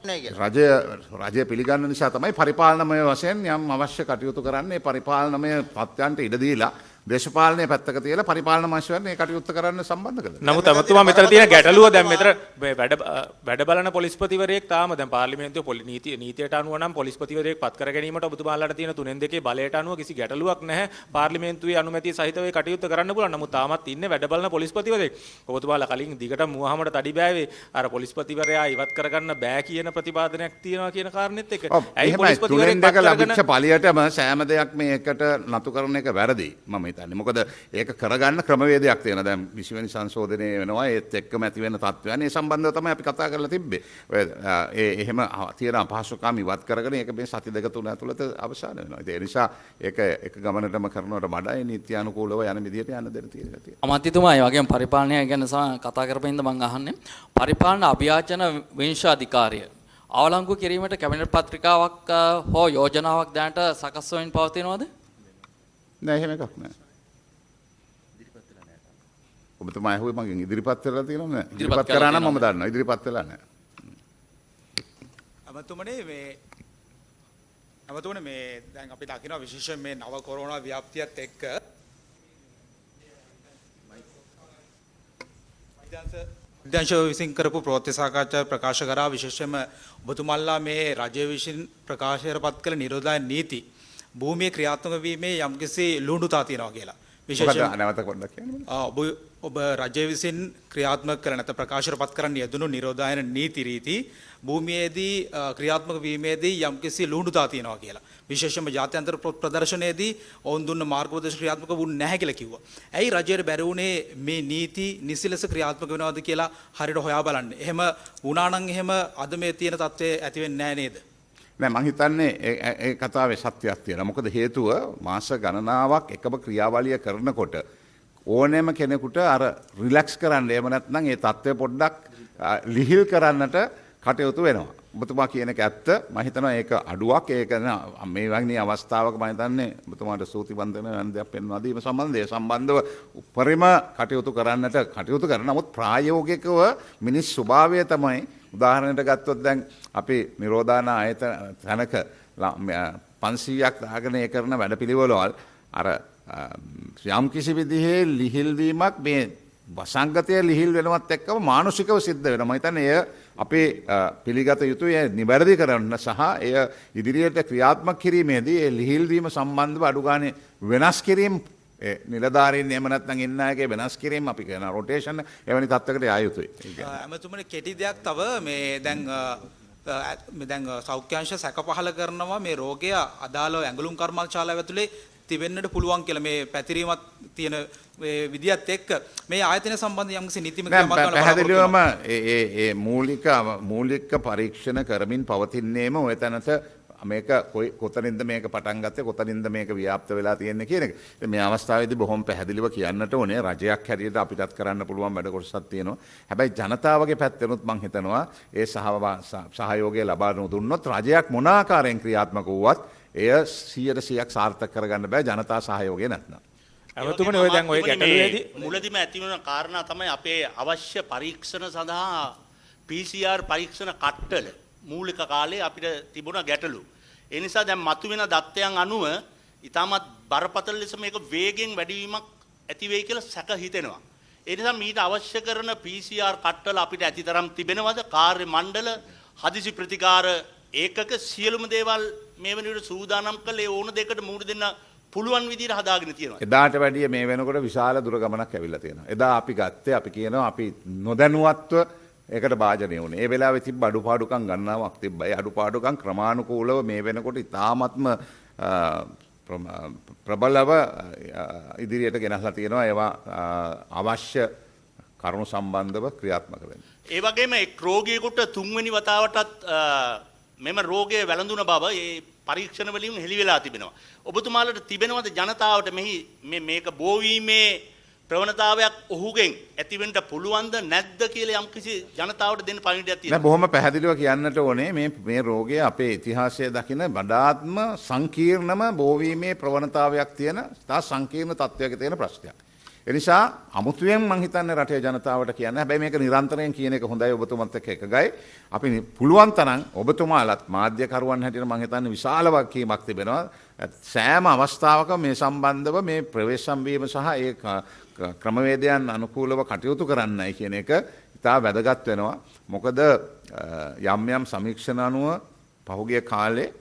රජය පිළිගන්න නිසා තමයි පරිපාලනමය වශයෙන් යම් අවශ්‍ය කටයුතු කරන්නේ. පරිපාලනමය තත්ත්වයන්ට ඉඩ දීලා දේශපාලනයේ පැත්තක තියලා පරිපාලන මාශයන් මේ කටයුත්ත කරන්න සම්බන්ධ කළා. නමුත් අමතුමා මෙතන තියෙන ගැටලුව දැන් මෙතන වැඩ බලන පොලිස්පතිවරයෙක් තාම දැන් පාර්ලිමේන්තුවේ නීතියට අනුව නම් පොලිස්පතිවරයෙක් පත් කර ගැනීමට ඔබතුමාලාට තියෙන 3/2 බලයට අනුව කිසි ගැටලුවක් නැහැ. පාර්ලිමේන්තුවේ අනුමැතිය සහිතව ඒ කටයුත්ත කරන්න පුළුවන්. නමුත් තාමත් ඉන්නේ වැඩ බලන පොලිස්පතිවරයෙක්. ඔබතුමාලා කලින් දිගට මුවහමඩ තඩි බෑවේ අර පොලිස්පතිවරයා ඉවත් කරගන්න බෑ කියන ප්‍රතිපාදනයක් තියෙනවා කියන කාරණෙත් එක්ක. ඇයි පොලිස්පතිවරයෙක් පත් කරගෙන ලැබිච්ච පළියටම සෑම දෙයක් මේකට නතු කරන එක වැරදි. මම මොකද ඒක කරගන්න ක්‍රමවේදයක් තියෙනවා. දැන් 20 වෙනි සංශෝධනය වෙනවා. ඒත් එක්කම ඇති වෙන තත්ත්වයන් ඒ සම්බන්ධව තමයි අපි කතා කරලා තිබ්බේ. ඔය එහෙම තියෙන අපහසුකම් ඉවත් කරගෙන ඒක මේ සති දෙක තුන ඇතුළත අවසන් වෙනවා. ඒ නිසා ඒක එක ගමනටම කරනවට වඩා ඒ නීත්‍යානුකූලව යන විදිහට යන්න දෙන්න තියෙනවා. අමාත්‍යතුමා ඒ වගේම පරිපාලනය ගැන කතා කරපින්ද මම අහන්නේ. පරිපාලන අභියාචන විංශාධිකාරිය අවලංගු කිරීමට කැබිනට් පත්‍රිකාවක් හෝ යෝජනාවක් දැනට සකස් වෙමින් පවතිනවද? නෑ එහෙම එකක් නෑ. ඔබතුමා ඇහුවේ මගෙන් ඉදිරිපත් වෙලා තියෙනවද නෑ? ඉදිරිපත් කරා නම් මම දන්නවා. ඉදිරිපත් වෙලා නෑ. අමතුමනේ මේ දැන් අපි දකිනවා විශේෂයෙන් මේ නව කොරෝනා ව්‍යාප්තියත් එක්ක විද්‍යාංශ විසින් කරපු ප්‍රවෘත්ති සාකච්ඡා ප්‍රකාශ කරා විශේෂයෙන්ම ඔබතුමාලා මේ රජය විසින් ප්‍රකාශයටපත් කළ නිරෝධායන නීති භූමියේ ක්‍රියාත්මක වීමේ යම්කිසි ලුණුතා තියෙනවා කියලා. විශේෂයෙන් නැවත පොඩ්ඩක් කියන්න. ඔබ රජය විසින් ක්‍රියාත්මක කරන නැත්නම් ප්‍රකාශයටපත් කරන්න යෙදුණු නිරෝධායන නීති රීති භූමියේදී ක්‍රියාත්මක වීමේදී යම්කිසි ලුණුතා තියෙනවා කියලා. විශේෂයෙන්ම ජාත්‍යන්තර ප්‍රදර්ශනයේදී ඔවුන් දුන්න මාර්ගෝපදේශ ක්‍රියාත්මක වුණ නැහැ කියලා කිව්වා. ඇයි රජයට බැරි වුණේ මේ නීති නිසි ලෙස ක්‍රියාත්මක වෙනවද කියලා හරියට හොයා බලන්න. එහෙම වුණා නම් එහෙම අද මේ තියෙන තත්ත්වය ඇති වෙන්නේ නැහැ නේද? නෑ මං හිතන්නේ ඒ කතාවේ සත්‍යයක් තියෙනවා. මොකද හේතුව මාස ගණනාවක් එකම ක්‍රියාවලිය කරනකොට ඕනෑම කෙනෙකුට අර රිලැක්ස් කරන්න එහෙම නැත්නම් ඒ தත්ත්වය පොඩ්ඩක් ලිහිල් කරන්නට කටයුතු වෙනවා. ඔබතුමා කියන එක ඇත්ත. මම හිතනවා ඒක අඩුවක්. ඒක මේ වගේ අවස්ථාවක මම හිතන්නේ ඔබතුමාට ස්තුතිවන්ත වෙන දෙයක් පෙන්වා දීම සම්බන්ධව උපරිම කටයුතු කරන නමුත් ප්‍රායෝගිකව මිනිස් ස්වභාවය තමයි උදාහරණයක් ගත්තොත් දැන් අපි නිරෝධාන තැනක 500ක් දාගෙන ඒ කරන වැඩපිළිවෙළවල් අර යම් කිසි විදිහේ ලිහිල්වීමක් මේ වසංගතය ලිහිල් වෙනවත් එක්කම මානසිකව සිද්ධ වෙනවා. මම හිතන්නේ එය අපේ පිළිගත යුතුයි. එය නිවැරදි කරන්න සහ එය ඉදිරියට ක්‍රියාත්මක කිරීමේදී ඒ ලිහිල් වීම සම්බන්ධව අඩු ගානේ වෙනස් කිරීම නිලධාරීන් එහෙම නැත්නම් ඉන්න අයගේ වෙනස් කිරීම අපි කියන රොටේෂන් එවැනි තත්ත්වයකට යා යුතුයි. ඇමතුමනි කෙටි දෙයක් තව මේ දැන් සෞඛ්‍යාංශ සැක පහල කරනවා මේ රෝගය අදාළ ඇඟලුම් කර්මාන්තශාලාව ඇතුලේ තිබෙන්නට පුළුවන් කියලා මේ පැතිරීමක් තියෙන විදියත් එක්ක මේ ආයතන සම්බන්ධ යම්කිසි නීතිමය ක්‍රමයක් ගන්න පැහැදිලිවම ඒ මූලික පරීක්ෂණ කරමින් පවතින්නේම ඔය තැනට මේක කොතනින්ද මේක පටන් ගත්තේ කොතනින්ද මේක ව්‍යාප්ත වෙලා තියෙන්නේ කියන එක. මේ අවස්ථාවේදී බොහොම පැහැදිලිව කියන්නට ඕනේ රජයක් හැටියට අපිටත් කරන්න පුළුවන් වැඩ කොටසක් තියෙනවා. හැබැයි ජනතාවගේ පැත්තෙනුත් මම හිතනවා ඒ සහයෝගය ලබා දුන්නොත් රජයක් මොන ආකාරයෙන් ක්‍රියාත්මක වුවත් එය 100% සාර්ථක කරගන්න බෑ ජනතා සහයෝගය නැත්නම්. ඇමතුමනි ඔය දැන් ඔය ගැටලුවේදී මුලදිම ඇති වෙන කාරණා තමයි අපේ අවශ්‍ය පරීක්ෂණ සඳහා PCR පරීක්ෂණ කට්ටල මූලික කාලේ අපිට තිබුණ ගැටලු. ඒ නිසා දැන් මතුවෙන දත්තයන් අනුව ඊටමත් බරපතල ලෙස මේක වේගෙන් වැඩිවීමක් ඇති වෙයි කියලා සැක හිතෙනවා. ඒ නිසා මීට අවශ්‍ය කරන PCR කට්ටල අපිට ඇතිතරම් තිබෙනවද? කාර්ය මණ්ඩල හදිසි ප්‍රතිකාර ඒකක සියලුම දේවල් මේ වෙනුවට සූදානම් කළේ ඕන දෙයකට මුහුණ දෙන්න පුළුවන් විදිහට හදාගෙන තියෙනවා. එදාට වැඩිය මේ වෙනකොට විශාල දුර ගමනක් ඇවිල්ලා තියෙනවා. එදා අපි ගත්තේ අපි කියනවා අපි නොදැනුවත්ව ඒකට භාජනය වුණේ. ඒ වෙලාවේ තිබ්බ අඩුපාඩුකම් ගණනාවක් තිබ්බා. ඒ අඩුපාඩුකම් ක්‍රමානුකූලව මේ වෙනකොට ඉතාමත්ම ප්‍රබලව ඉදිරියට ගෙනල්ලා තියෙනවා. ඒවා අවශ්‍ය කරුණු සම්බන්ධව ක්‍රියාත්මක වෙන්න. ඒ වගේම එක් රෝගියෙකුට තුන්වෙනි වතාවටත් මෙම රෝගය වැළඳුන බව ඒ පරීක්ෂණ වලින් හෙළි වෙලා තිබෙනවා. ඔබතුමාලට තිබෙනවද ජනතාවට මේක බෝවීමේ ප්‍රවණතාවයක් ඔහුගෙන් ඇතිවෙන්න පුළුවන්ද නැද්ද කියලා යම්කිසි ජනතාවට දෙන්න පණිවිඩයක් තියෙනවා. නෑ බොහොම පැහැදිලිව කියන්නට ඕනේ මේ රෝගය අපේ ඉතිහාසයේ දකින වඩාත්ම සංකීර්ණම බෝවීමේ ප්‍රවණතාවයක් තියෙන තා සංකීර්ණ තත්ත්වයක තියෙන ප්‍රශ්නයක්. ඒ නිසා අමුතුවෙන් මම හිතන්නේ රටේ ජනතාවට කියන්න. හැබැයි මේක නිරන්තරයෙන් කියන එක හොඳයි ඔබතුමත් එක්ක එකගයි. අපි පුළුවන් තරම් ඔබතුමාලත් මාධ්‍යකරුවන් හැටියට මම හිතන්නේ විශාල වගකීමක් තිබෙනවා. සෑම අවස්ථාවක මේ සම්බන්ධව මේ ප්‍රවේශම් වීම සහ ඒ ක්‍රමවේදයන් අනුකූලව කටයුතු කරන්නයි කියන එක ඉතා වැදගත් වෙනවා. මොකද යම් සමීක්ෂණ අනුව පහුගිය කාලේ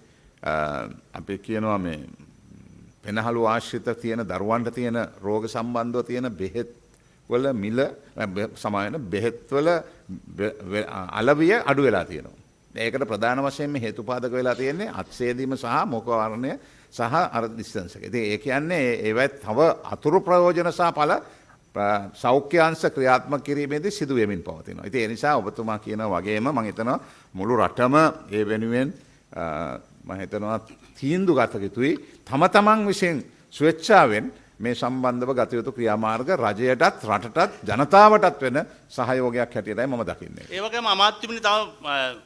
අපි කියනවා මේ පෙනහළු ආශ්‍රිත තියෙන දරුවන්ට තියෙන රෝග සම්බන්ධව තියෙන බෙහෙත් වල මිල සමාන බෙහෙත් වල අලවිය අඩු වෙලා තියෙනවා. ඒකට ප්‍රධාන වශයෙන්ම හේතුපාදක වෙලා තියෙන්නේ අත්සේදීම සහ මොකවරණය සහ අර ඩිස්ටන්ස් එක. ඉතින් ඒ කියන්නේ ඒවත් තව අතුරු ප්‍රයෝජන සහ ඵල සෞඛ්‍යාංශ ක්‍රියාත්මක කිරීමේදී සිදු වෙමින් පවතිනවා. ඉතින් ඒ නිසා ඔබතුමා කියන වගේම මම හිතනවා මුළු රටම ඒ වෙනුවෙන් මම හිතනවා තීන්දුව ගත යුතුයි. තම තමන් විසින් ස්වේච්ඡාවෙන් මේ සම්බන්ධව ගත යුතු ක්‍රියාමාර්ග රජයටත් රටටත් ජනතාවටත් වෙන සහයෝගයක් හැටියටයි මම දකින්නේ. ඒ වගේම අමාත්‍යවරුනි තව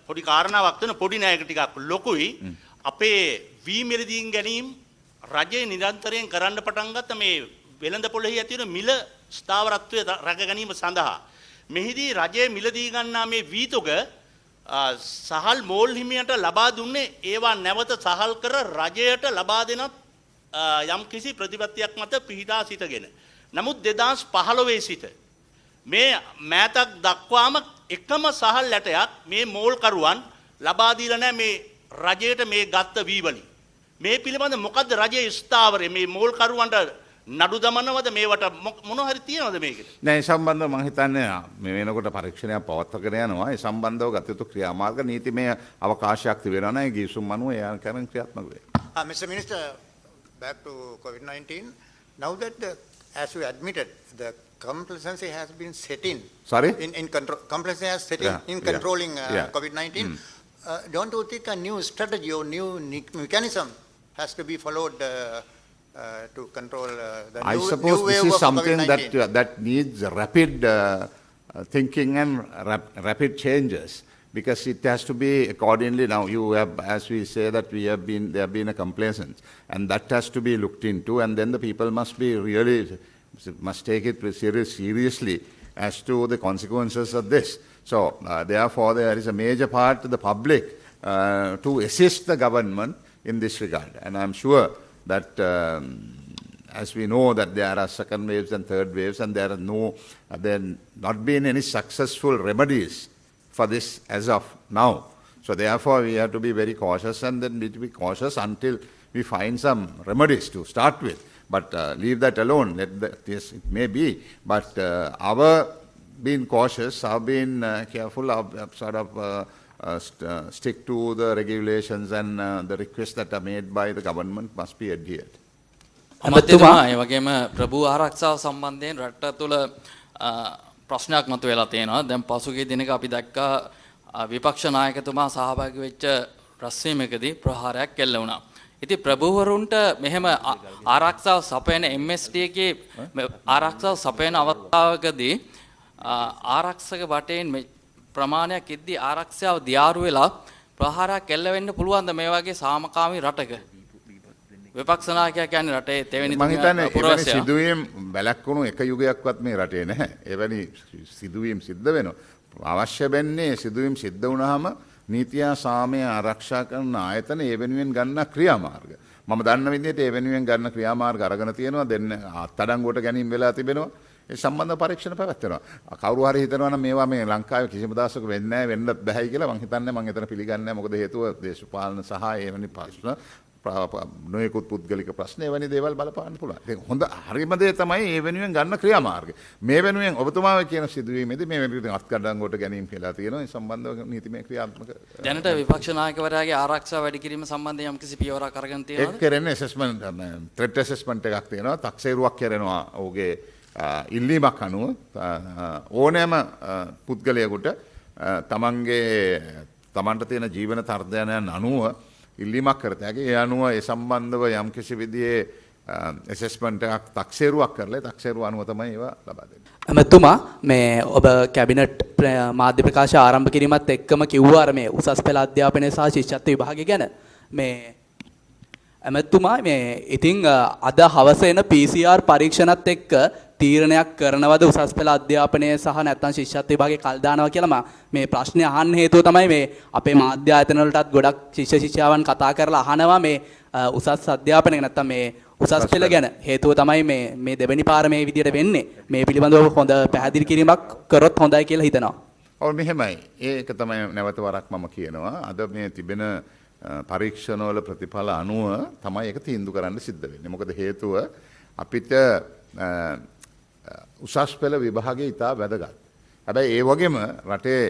පොඩි කාරණාවක් වෙන පොඩි නෑයක ටිකක් ලොකුයි. අපේ වී මිලදීන් ගැනීම රජයේ නිරන්තරයෙන් කරන්න පටන් ගත්ත මේ වෙළඳ පොළෙහි ඇති වෙන මිල ස්ථාවරත්වය රැක ගැනීම සඳහා මෙහිදී රජයේ මිලදී ගන්නා මේ වීතොග සහල් මෝල් හිමියට ලබා දුන්නේ ඒවා නැවත සහල් කර රජයට ලබා දෙනත් යම් කිසි ප්‍රතිපත්තියක් මත පිහිටා සිටගෙන. නමුත් 2015 සිට මේ මෑතක් දක්වාම එකම සහල් ලැටයක් මේ මෝල්කරුවන් ලබා දීලා නැහැ මේ රජයට මේ ගත්ත වී වලින්. මේ පිළිබඳ මොකද්ද රජයේ ස්ථාවරය මේ මෝල්කරුවන්ට නඩු දමනවද මේවට මොන හරි තියනවද මේකට? නෑ ඒ සම්බන්ධව මම හිතන්නේ මේ වෙනකොට පරීක්ෂණයක් පවත්වාගෙන යනවා. ඒ සම්බන්ධව ගත යුතු ක්‍රියාමාර්ග නීතිමය අවකාශයක් තිබෙනවා නම් ඒ ගිවිසුම් අනුව ඒ ආකාරයෙන් ක්‍රියාත්මක වේ. Mr. Minister, back to COVID-19. Now that as you admitted, the complacency has been set in. Sorry? In control, complacency has set in controlling COVID-19. Don't you think a new strategy or new mechanism has to be followed to control the I new suppose wave this is of something COVID-19? that needs rapid thinking and rapid changes, because it has to be accordingly. Now you have, as we say, that there have been a complaisance, and that has to be looked into, and then the people must take it seriously as to the consequences of this. So therefore there is a major part to the public to assist the government in this regard, and I'm sure that as we know that there are second waves and third waves, and there not been any successful remedies for this as of now. So therefore we have to be very cautious, and then need to be cautious until we find some remedies to start with. But leave that alone. Yes, it may be. But our being cautious, our being careful, our sort of stick to the regulations and the requests that are made by the government must be adhered. අමතතුමා ඒ වගේම ප්‍රභූ ආරක්ෂාව සම්බන්ධයෙන් රට තුළ ප්‍රශ්නයක් මතුවලා තියෙනවා. දැන් පසුගිය දිනක අපි දැක්කා විපක්ෂ නායකතුමා සහභාගී වෙච්ච රැස්වීමකදී ප්‍රහාරයක් එල්ල වුණා. ඉතින් ප්‍රභූවරුන්ට මෙහෙම ආරක්ෂාව සපයන MST එකේ ආරක්ෂාව සපයන අවස්ථාවකදී ආරක්ෂක වටේන් ප්‍රමාණයක් ඉද්දී ආරක්ෂාව දියාරු වෙලා ප්‍රහාරයක් එල්ල වෙන්න පුළුවන්ද මේ වගේ සාමකාමී රටක? විපක්ෂ නායකයා කියන්නේ රටේ තෙවෙනි මම හිතන්නේ එවැනි සිදුවීම් වැළැක්වුණු එක යුගයක්වත් මේ රටේ නැහැ. එවැනි සිදුවීම් සිද්ධ වෙනවා. අවශ්‍ය වෙන්නේ සිදුවීම් සිද්ධ වුණාම නීතිය සාමය ආරක්ෂා කරන ආයතන ඒ වෙනුවෙන් ගන්න ක්‍රියාමාර්ග. මම දන්න විදිහට ඒ වෙනුවෙන් ගන්න ක්‍රියාමාර්ග අරගෙන තියෙනවා. දෙන්න අත්අඩංගුවට ගැනීම වෙලා තිබෙනවා. ඒ සම්බන්ධ පරීක්ෂණ පැවැත්වෙනවා. කවුරු හරි හිතනවා නම් මේවා මේ ලංකාවේ කිසිම දවසක වෙන්නේ නැහැ වෙන්නත් බෑයි කියලා මම හිතන්නේ මම එතන පිළිගන්නේ නැහැ. මොකද හේතුව දේශපාලන සහ එවැනි ප්‍රශ්න නොයෙකුත් පුද්ගලික ප්‍රශ්න එවැනි දේවල් බලපාන්න පුළුවන්. ඒක හොඳ හරිම දේ තමයි ඒ වෙනුවෙන් ගන්න ක්‍රියාමාර්ගය. මේ වෙනුවෙන් ඔබතුමා කියන සිදුවීමේදී මේ වෙනුවෙන් අත්අඩංගුවට ගැනීම කියලා තියෙනවා. ඒ සම්බන්ධව නීතිමය ක්‍රියාත්මක දැනට විපක්ෂ නායකවරයාගේ ආරක්ෂාව වැඩි කිරීම සම්බන්ධයෙන් යම්කිසි පියවරක් අරගෙන තියෙනවද? ඒක කරන්නේ ඇසෙස්මන්ට් ත්‍රෙට් ඇසෙස්මන්ට් එකක් තියෙනවා. තක්සේරුවක් කරනවා ඔහුගේ ඉල්ලීමක් අනුව ඕනෑම පුද්ගලයෙකුට තමන්ට තියෙන ජීවන තර්ජනයන් අනුව ඉල්ලීමක් කරත හැකි. ඒ අනුව ඒ සම්බන්ධව යම් කිසි විදිහේ ඇසෙස්මන්ට් එකක් තක්සේරුවක් කරලා තක්සේරුව අනුව තමයි ඒවා ලබා දෙන්නේ. ඇමතුමා මේ ඔබ කැබිනට් මාධ්‍ය ප්‍රකාශ ආරම්භ කිරීමත් එක්කම කිව්වා අර මේ උසස් පෙළ අධ්‍යාපනය සහ ශිෂ්‍යත්ව විභාගය ගැන. මේ ඇමතුමා මේ ඉතින් අද හවස එන PCR පරීක්ෂණත් එක්ක තීරණයක් කරනවද උසස් පෙළ අධ්‍යාපනය සහ නැත්නම් ශිෂ්‍යත්ව විභාගේ කල් දානවා කියලා මේ ප්‍රශ්නේ අහන්න හේතුව තමයි මේ අපේ මාධ්‍ය ආයතන වලටත් ගොඩක් ශිෂ්‍ය ශිෂ්‍යාවන් කතා කරලා අහනවා මේ උසස් අධ්‍යාපනය නැත්නම් මේ උසස් පෙළ ගැන. හේතුව තමයි මේ දෙවෙනි පාර මේ විදියට වෙන්නේ. මේ පිළිබඳව හොඳ පැහැදිලි කිරීමක් කරොත් හොඳයි කියලා හිතනවා. ඔව් මෙහෙමයි. ඒක තමයි නැවත වරක් මම කියනවා. අද මේ තිබෙන පරීක්ෂණවල ප්‍රතිඵල අනුව තමයි ඒක තීන්දුව කරන්න සිද්ධ වෙන්නේ. මොකද හේතුව අපිට උසස් පෙළ විභාගය ඉතා වැදගත්. හැබැයි ඒ වගේම රටේ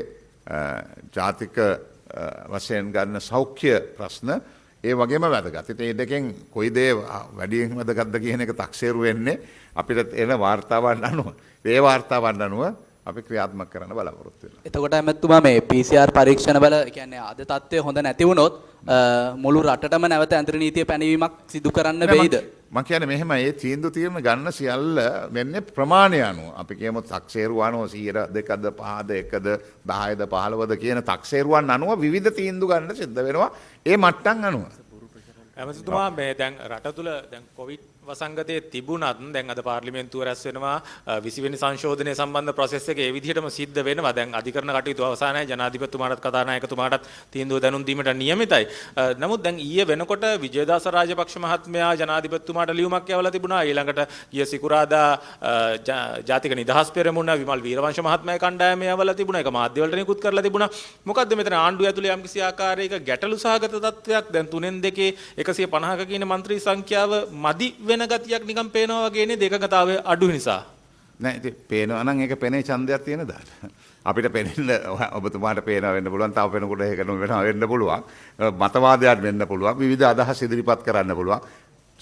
ජාතික වශයෙන් ගන්න සෞඛ්‍ය ප්‍රශ්න ඒ වගේම වැදගත්. ඉතින් මේ දෙකෙන් කොයි දේ වැඩියෙන් වැදගත්ද කියන එක තක්සේරු වෙන්නේ අපිට එන වාර්තාවන් අනුව. ඒ වාර්තාවන් අනුව අපි ක්‍රියාත්මක කරන්න බලාපොරොත්තු වෙනවා. එතකොට ඇමතුමා මේ PCR පරීක්ෂණ වල කියන්නේ අද තත්ත්වය හොඳ නැති වුණොත් මුළු රටටම නැවත ඇඳුරු නීතිය පැනවීමක් සිදු කරන්න වෙයිද? මම කියන්නේ මෙහෙම මේ තීන්දුව ගන්න සියල්ල වෙන්නේ ප්‍රමාණය අනුව. අපි කියමු තක්සේරු අනුව 100ද 5ද 1ද 10ද 15ද කියන තක්සේරුවන් අනුව විවිධ තීන්දුව ගන්න සිද්ධ වෙනවා. ඒ මට්ටම් අනුව. ඇමතිතුමා මේ දැන් රට තුළ දැන් කොවිඩ් වසංගතයේ තිබුණත් දැන් අද පාර්ලිමේන්තුව රැස් වෙනවා 20 වෙනි සංශෝධනය සම්බන්ධ ප්‍රොසෙස් එක ඒ විදිහටම සිද්ධ වෙනවා. දැන් අධිකරණ කටයුතු අවසానයි. ජනාධිපතිතුමාටත් කතානායකතුමාටත් තීන්දුව දැනුම් දීමට නියමිතයි. නමුත් දැන් ඊයේ වෙනකොට විජේදාස රාජපක්ෂ මහත්මයා ජනාධිපතිතුමාට ලියුමක් යවලා තිබුණා. ඊළඟට ගිය සිකුරාදා ජාතික නිදහස් පෙරමුණ විමල් වීරවංශ මහත්මයා කණ්ඩායම යවලා තිබුණා. ඒක මාධ්‍යවලට නිකුත් කරලා තිබුණා. මොකද්ද මෙතන ආණ්ඩුව ඇතුලේ යම්කිසි ආකාරයක ගැටලු සහගත තත්ත්වයක් දැන් 3-2 150ක කියන മന്ത്രി සංඛ්‍යාව මදි වෙන ගතියක් නිකන් පේනවා වගේ නේ දෙකකතාවය අඩු නිසා. නෑ ඉතින් පේනවා නම් ඒක පෙනේ ඡන්දයක් තියෙන දාට. අපිට පෙනෙන්න ඔබතුමාට පේනවා වෙන්න පුළුවන්. තව වෙනකොට ඒක වෙනවා වෙන්න පුළුවන්. මතවාදයක් වෙන්න පුළුවන්. විවිධ අදහස් ඉදිරිපත් කරන්න පුළුවන්.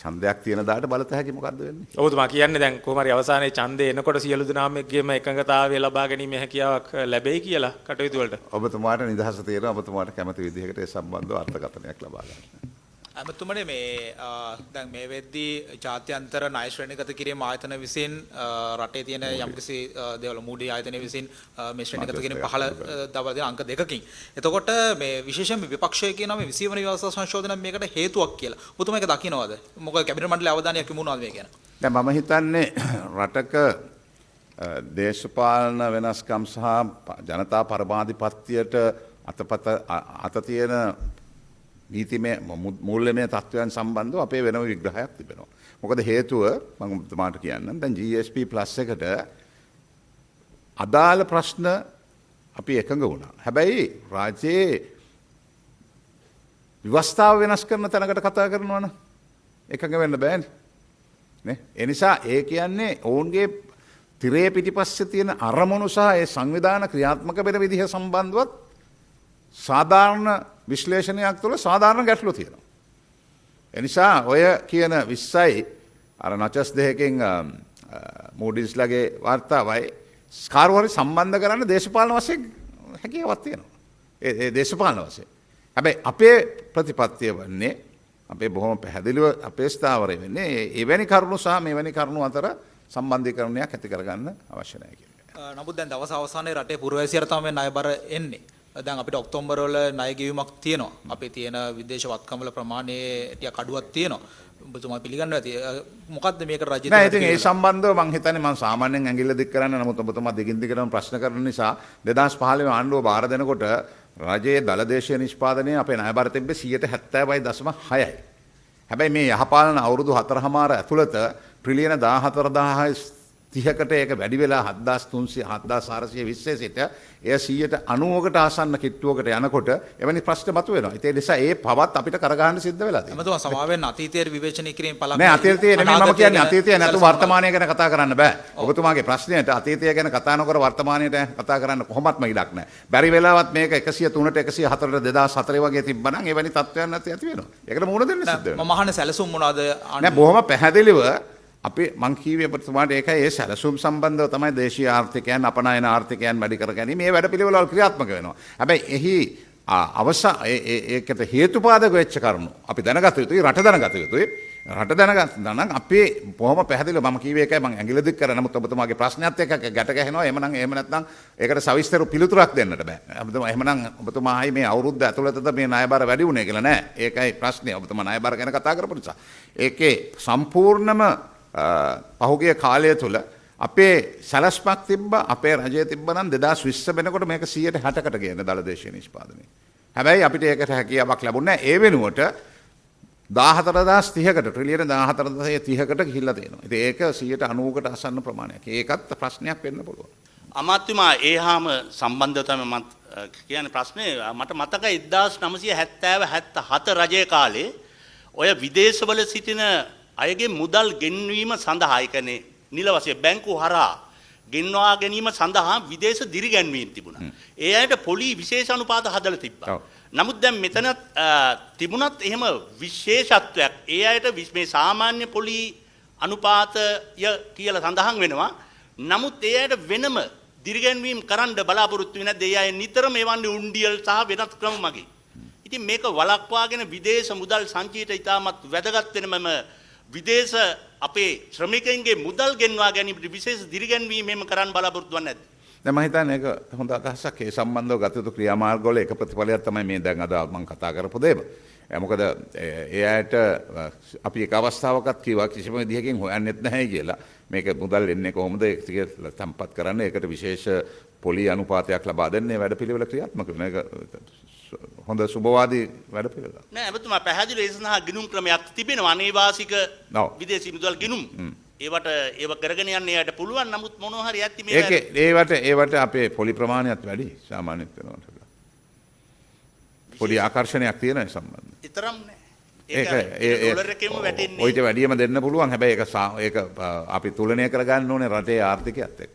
ඡන්දයක් තියෙන දාට බලත හැකි මොකද්ද වෙන්නේ? ඔබතුමා කියන්නේ දැන් කොහොම හරි අවසානයේ ඡන්දේ එනකොට සියලු දෙනාමගේම එකඟතාවය ලබා ගැනීමේ හැකියාවක් ලැබෙයි කියලා කටයුතු වලට. ඔබතුමාට නිදහස තියෙනවා. ඔබතුමාට කැමති විදිහකට ඒ සම්බන්ධව අර්ථකථනයක් ලබා ගන්න. ඇමතුමනේ මේ දැන් මේ වෙද්දී ජාත්‍යන්තර ණය ශ්‍රේණිගත කිරීම ආයතන විසින් රටේ තියෙන යම්කිසි දේවල් මූඩි ආයතනය විසින් මේ ශ්‍රේණිගත කිරීම පහළ දවල් දෙන අංක 2කින්. එතකොට මේ විශේෂයෙන් විපක්ෂය කියනවා මේ 20 වෙනි ව්‍යවස්ථා සංශෝධනය මේකට හේතුවක් කියලා. ඔබතුමා ඒක දකින්නවද? මොකද කැබිනට් මණ්ඩලයේ අවධානයක් යොමු වුණාද මේ ගැන? දැන් මම හිතන්නේ රටක දේශපාලන වෙනස්කම් සහ ජනතා පරමාධිපත්‍යයට අත තියෙන නීතිමය මූල්‍යමය තත්ත්වයන් සම්බන්ධව අපේ වෙනම විග්‍රහයක් තිබෙනවා. මොකද හේතුව මම ඔබතුමාට කියන්නම්. දැන් GSP+ එකට අදාළ ප්‍රශ්න අපි එකඟ වුණා. හැබැයි රාජ්‍යයේ ව්‍යවස්ථාව වෙනස් කරන තැනකට කතා කරනවා නම් එකඟ වෙන්න බෑනේ. නේ? ඒ නිසා ඒ කියන්නේ ඔවුන්ගේ තිරේ පිටිපස්සේ තියෙන අරමුණු සහ ඒ සංවිධාන ක්‍රියාත්මක වෙන විදිහ සම්බන්ධවත් සාධාරණ විශ්ලේෂණයක් තුළ සාධාරණ ගැටලු තියෙනවා. එනිසා ඔය කියන 20යි අර නචස් දෙකකින් මූඩිස්ලගේ වාර්තාවයි ස්කාරවරි සම්බන්ධ කරන්න දේශපාලන වශයෙන් හැකියාවක් තියෙනවා. ඒ දේශපාලන වශයෙන්. හැබැයි අපේ ප්‍රතිපත්තිය වන්නේ අපේ බොහොම පැහැදිලිව අපේ ස්ථාවරය වෙන්නේ එවැනි කරුණු සහ මෙවැනි කරුණු අතර සම්බන්ධීකරණයක් ඇති කරගන්න අවශ්‍ය නැහැ කියලා. නමුත් දැන් දවස් අවසානයේ රටේ පුරවැසියර තමයි ණය බර එන්නේ. දැන් අපිට ඔක්තෝබර් වල ණය ගෙවීමක් තියෙනවා. අපේ තියෙන විදේශ වත්කම් වල ප්‍රමාණය ටිකක් අඩුවක් තියෙනවා. ඔබතුමා පිළිගන්නවා ඇති. මොකද්ද මේකට රජය නෑ ඉතින් ඒ සම්බන්ධව මම හිතන්නේ මම සාමාන්‍යයෙන් ඇඟිල්ල දික් කරන්න නමුත් ඔබතුමා දිගින් දිගටම ප්‍රශ්න කරන නිසා 2015 ආණ්ඩුව බාර දෙනකොට රජයේ දළදේශීය නිෂ්පාදනය අපේ ණය බර තිබ්බේ 70.6යි. හැබැයි මේ යහපාලන අවුරුදු 4මාර ඇතුළත ට්‍රිලියන 14,030කට ඒක වැඩි වෙලා 7,420 සිට එය 90%කට ආසන්න කිට්ටුවකට යනකොට එවැනි ප්‍රශ්න මතුවෙනවා. ඒ නිසා ඒ පවත් අපිට කරගන්න සිද්ධ වෙලා තියෙනවා. එමතුමා සමාවෙන් අතීතයේ විවේචනය කිරීම පළක් නෑ අතීතයේ නෙමෙයි මම කියන්නේ අතීතය නැතු වර්තමානය ගැන කතා කරන්න බෑ. ඔබතුමාගේ ප්‍රශ්නයට අතීතය ගැන කතා නොකර වර්තමානයට කතා කරන්න කොහොමත්ම ඉඩක් නෑ. බැරි වෙලාවත් මේක 103ට 104ට 2004 වගේ තිබ්බනම් එවැනි තත්ත්වයන් නැති ඇති වෙනවා. ඒකට මුහුණ දෙන්න සිද්ධ වෙනවා. මම අහන්නේ සැලසුම් මොනවාද? නෑ බොහොම පැහැදිලිව අපි මං කීවේ ඔබතුමාට ඒකයි ඒ සැලසුම් සම්බන්ධව තමයි දේශීය ආර්ථිකයන් අපනයන ආර්ථිකයන් වැඩි කර ගැනීම මේ වැඩපිළිවෙළවල් ක්‍රියාත්මක වෙනවා. හැබැයි එහි ඒකට හේතුපාදක වෙච්ච කරුණු අපි දැනගත යුතුයි රට දැනගත යුතුයි. රට දැනගන්න නම් අපේ බොහොම පැහැදිලිව මම කීවේ ඒකයි මං ඇඟිලි දික් කරා. නමුත් ඔබතුමාගේ ප්‍රශ්නයත් එක්ක ගැට ගැහෙනවා. එහෙම නැත්නම් ඒකට සවිස්තර පිළිතුරක් දෙන්නට බෑ. එහෙමනම් ඔබතුමායි මේ අවුරුද්ද ඇතුළතද මේ ණය බර වැඩි වුණේ කියලා නෑ. ඒකයි ප්‍රශ්නේ. ඔබතුමා ණය බර ගැන කතා කරපු නිසා. ඒකේ සම්පූර්ණම පහුගිය කාලය තුළ අපේ සැලස්මක් තිබ්බ අපේ රජය තිබ්බ නම් 2020 වෙනකොට මේක 160කට ගේන දළදේශීය නිෂ්පාදනය. හැබැයි අපිට ඒකට හැකියාවක් ලැබුණේ නැහැ. ඒ වෙනුවට 14,030කට ට්‍රිලියන 14,030කට ගිහිල්ලා තියෙනවා. ඉතින් ඒක 90%කට ආසන්න ප්‍රමාණයක්. ඒකත් ප්‍රශ්නයක් වෙන්න පුළුවන්. අමාත්‍යතුමා ඒහාම සම්බන්ධව තමයි මම කියන්නේ ප්‍රශ්නේ මට මතකයි 1970-77 රජයේ කාලේ ඔය විදේශවල සිටින අයගේ මුදල් ගෙන්වීම සඳහා ඒ කියන්නේ නිල වශයෙන් බැංකු හරහා ගෙන්වා ගැනීම සඳහා විදේශ දිරිගැන්වීම් තිබුණා. ඒ අයට පොලි විශේෂ අනුපාත හදලා තිබ්බා. නමුත් දැන් මෙතන තිබුණත් එහෙම විශේෂත්වයක් ඒ අයට මේ සාමාන්‍ය පොලි අනුපාතය කියලා සඳහන් වෙනවා. නමුත් ඒ අයට වෙනම දිරිගැන්වීම් කරන්න බලාපොරොත්තු වෙන්නේ නැද්ද? ඒ අය නිතරම එවන්නේ උණ්ඩියල් සහ වෙනත් ක්‍රම මගින්. ඉතින් මේක වළක්වාගෙන විදේශ මුදල් සංචිතය ඉතාමත් වැදගත් වෙනම විදේශ අපේ ශ්‍රමිකයන්ගේ මුදල් ගෙන්වා ගැනීමට විශේෂ දිරිගැන්වීම එහෙම කරන්න බලාපොරොත්තු වෙන්නේ නැද්ද? දැන් මම හිතන්නේ ඒක හොඳ අදහසක්. ඒ සම්බන්ධව ගත යුතු ක්‍රියාමාර්ගවල එක ප්‍රතිඵලයක් තමයි මේ දැන් අද මම කතා කරපු දේම. මොකද ඒ අයට අපි එක අවස්ථාවකත් කිව්වා කිසිම විදිහකින් හොයන්නෙත් නැහැ කියලා. මේක මුදල් එන්නේ කොහොමද ඒක තම්පත් කරන්න ඒකට විශේෂ පොලි අනුපාතයක් ලබා දෙන්නේ වැඩපිළිවෙල ක්‍රියාත්මක වෙන එක හොඳ සුබවාදී වැඩපිළිවෙලක්. නෑ එමෙතුමා පැහැදිලි ඒ සඳහා ගිණුම් ක්‍රමයක් තිබෙනවා අනේවාසික ඔව්. විදේශී මුදල් ගිණුම්. ඒවට ඒව කරගෙන යන්න එයාට පුළුවන්. නමුත් මොනවා හරි ඇත්ති මේ ඒවට අපේ පොලි ප්‍රමාණයත් වැඩි සාමාන්‍යයෙන් වෙනවට. පොඩි ආකර්ෂණයක් තියෙන සම්බන්ධ. ඊතරම් නෑ. ඒක ඩොලර් එකෙම වැටෙන්නේ. ඔයිට වැඩියම දෙන්න පුළුවන්. හැබැයි ඒක අපි තුලනය කරගන්න ඕනේ රටේ ආර්ථිකයත් එක්ක.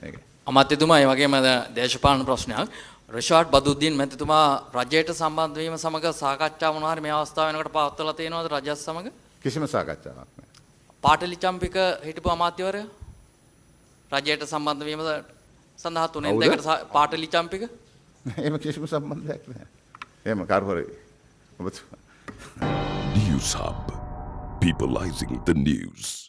ඒක. අමාත්‍යතුමා ඒ වගේම දේශපාලන ප්‍රශ්නයක්. රිෂාඩ් බදුද්දීන් මැතිතුමා රජයට සම්බන්ධ වීම සමග සාකච්ඡා මොනවා හරි මේ අවස්ථාව වෙනකොට පවත්වලා තියෙනවද රජයත් සමග? කිසිම සාකච්ඡාවක් නැහැ. පාටලි චම්පික හිටපු අමාත්‍යවරයා රජයට සම්බන්ධ වීම සඳහා 3න් 2කට පාටලි චම්පික එහෙම කිසිම සම්බන්ධයක් නැහැ. එහෙම කාර්පොරේ ඔබතුමා News Hub, peopleizing the news.